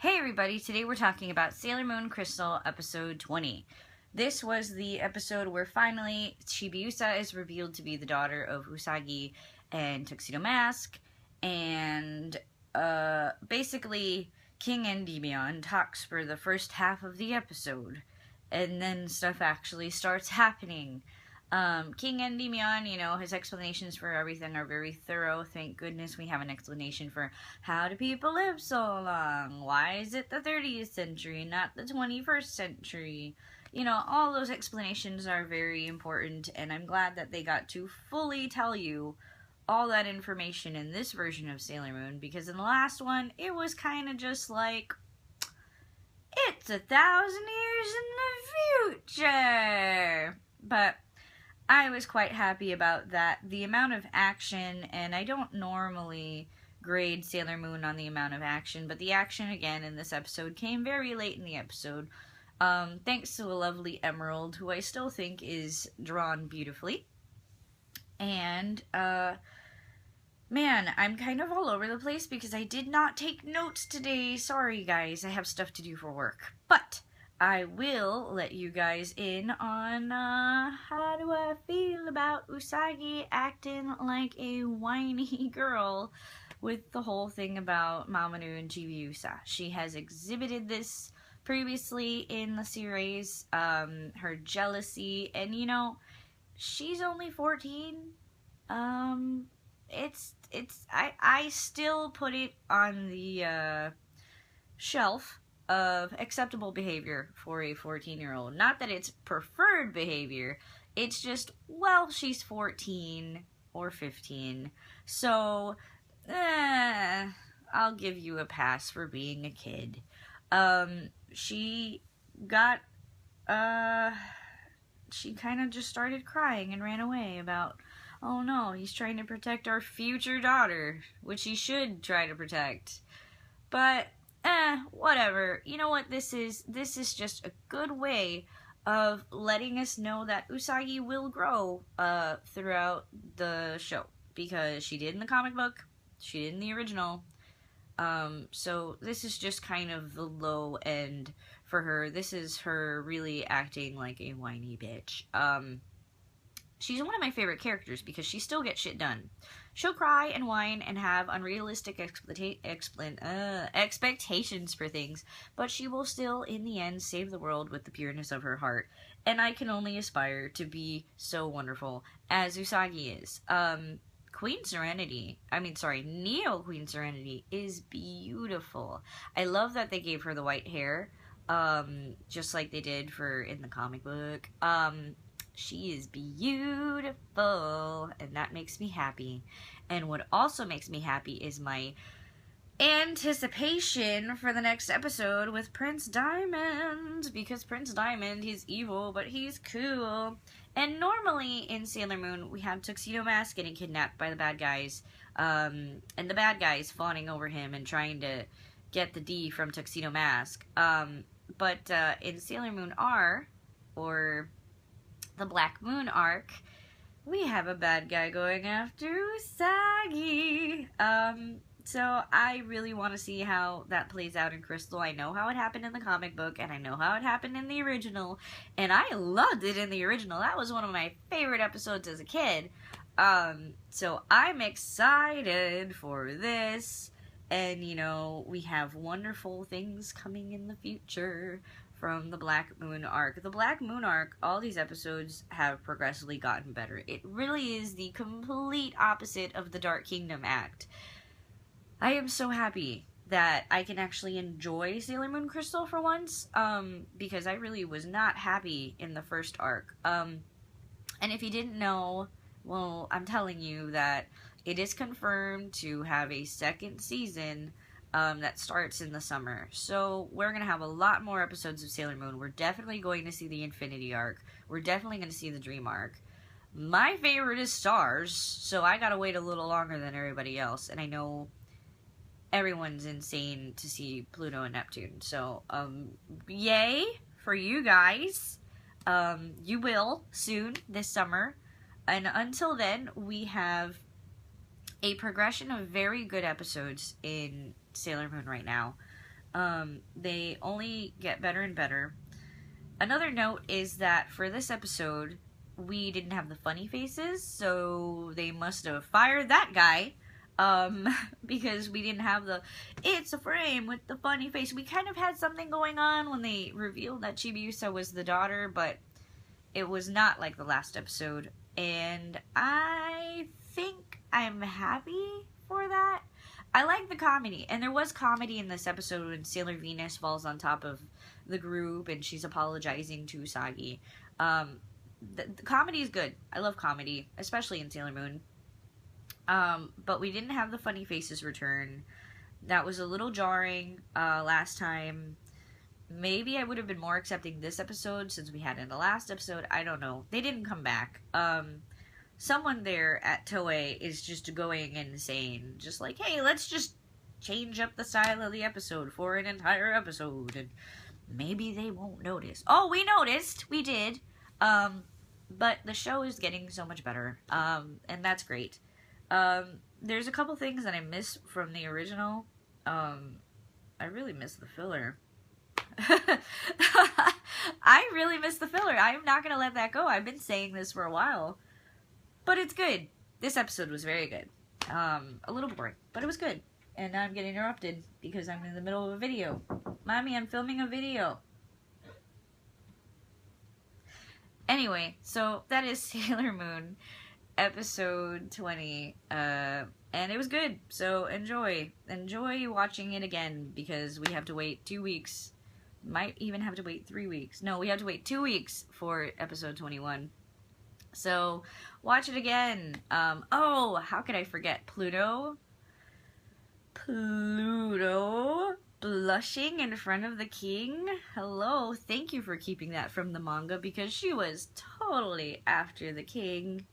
Hey everybody, today we're talking about Sailor Moon Crystal episode 20. This was the episode where finally Chibiusa is revealed to be the daughter of Usagi and Tuxedo Mask, and basically King Endymion talks for the first half of the episode, and then stuff actually starts happening. King Endymion, his explanations for everything are very thorough. Thank goodness we have an explanation for how do people live so long? Why is it the 30th century, not the 21st century? All those explanations are very important, and I'm glad that they got to fully tell you all that information in this version of Sailor Moon, because in the last one, it was kind of just like, it's 1,000 years in the future! But I was quite happy about that. The amount of action, and I don't normally grade Sailor Moon on the amount of action, but the action again in this episode came very late in the episode. Thanks to a lovely Emerald, who I still think is drawn beautifully. And, man, I'm kind of all over the place because I did not take notes today. Sorry, guys, I have stuff to do for work. But I will let you guys in on how do I feel about Usagi acting like a whiny girl with the whole thing about Mamoru and Chibiusa. She has exhibited this previously in the series, her jealousy, and she's only 14. I still put it on the shelf of acceptable behavior for a 14-year-old. Not that it's preferred behavior, it's just, well, she's 14 or 15, so I'll give you a pass for being a kid. She kind of just started crying and ran away about, oh no, he's trying to protect our future daughter, which he should try to protect. But whatever. You know what this is? This is just a good way of letting us know that Usagi will grow throughout the show, because she did in the comic book, she did in the original. So this is just kind of the low end for her. This is her really acting like a whiny bitch. She's one of my favorite characters because she still gets shit done. She'll cry and whine and have unrealistic expectations for things, but she will still, in the end, save the world with the pureness of her heart. And I can only aspire to be so wonderful as Usagi is. Neo Queen Serenity is beautiful. I love that they gave her the white hair, just like they did in the comic book. She is beautiful, and that makes me happy. And what also makes me happy is my anticipation for the next episode with Prince Diamond, because Prince Diamond, he's evil, but he's cool. And normally in Sailor Moon, we have Tuxedo Mask getting kidnapped by the bad guys, and the bad guys fawning over him and trying to get the D from Tuxedo Mask. But in Sailor Moon R, or the Black Moon arc, we have a bad guy going after Usagi. So I really want to see how that plays out in Crystal. I know how it happened in the comic book, and I know how it happened in the original, and I loved it in the original. That was one of my favorite episodes as a kid. So I'm excited for this, and we have wonderful things coming in the future from the Black Moon arc. The Black Moon arc, all these episodes have progressively gotten better. It really is the complete opposite of the Dark Kingdom act. I am so happy that I can actually enjoy Sailor Moon Crystal for once, because I really was not happy in the first arc. And if you didn't know, well, I'm telling you that it is confirmed to have a second season that starts in the summer. So we're going to have a lot more episodes of Sailor Moon. We're definitely going to see the Infinity arc. We're definitely going to see the Dream arc. My favorite is Stars, so I gotta wait a little longer than everybody else. And I know everyone's insane to see Pluto and Neptune. So, yay for you guys. You will soon this summer. And until then, we have a progression of very good episodes in Sailor Moon right now. They only get better and better. Another note is that for this episode, we didn't have the funny faces, so they must have fired that guy. Because we didn't have the "it's a frame with the funny face." We kind of had something going on when they revealed that Chibiusa was the daughter, but it was not like the last episode. And I think I'm happy for that. I like the comedy, and there was comedy in this episode when Sailor Venus falls on top of the group and she's apologizing to Usagi. The comedy is good. I love comedy, especially in Sailor Moon. But we didn't have the funny faces return. That was a little jarring last time. Maybe I would have been more accepting this episode since we had it in the last episode. I don't know. They didn't come back. Someone there at Toei is just going insane. Just like, hey, let's just change up the style of the episode for an entire episode. And maybe they won't notice. Oh, we noticed. We did. But the show is getting so much better. And that's great. There's a couple things that I miss from the original. I really miss the filler. I really miss the filler. I'm not gonna let that go. I've been saying this for a while. But it's good. This episode was very good. A little boring, but it was good. And now I'm getting interrupted because I'm in the middle of a video. Mommy, I'm filming a video. Anyway, so that is Sailor Moon episode 20. And it was good. So enjoy. Enjoy watching it again because we have to wait 2 weeks. Might even have to wait 3 weeks. No, we have to wait 2 weeks for episode 21. So, watch it again. Oh, how could I forget? Pluto blushing in front of the king. Hello, thank you for keeping that from the manga because she was totally after the king.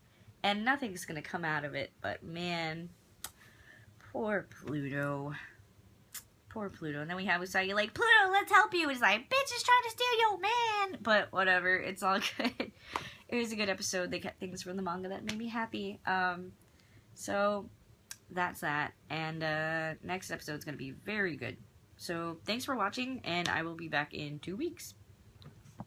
And nothing's gonna come out of it, but man, poor Pluto. Poor Pluto. And then we have Usagi like, Pluto, let's help you. It's like, bitch is trying to steal your man. But whatever, it's all good. It was a good episode. They kept things from the manga that made me happy. So that's that. And next episode is going to be very good. So thanks for watching, and I will be back in 2 weeks.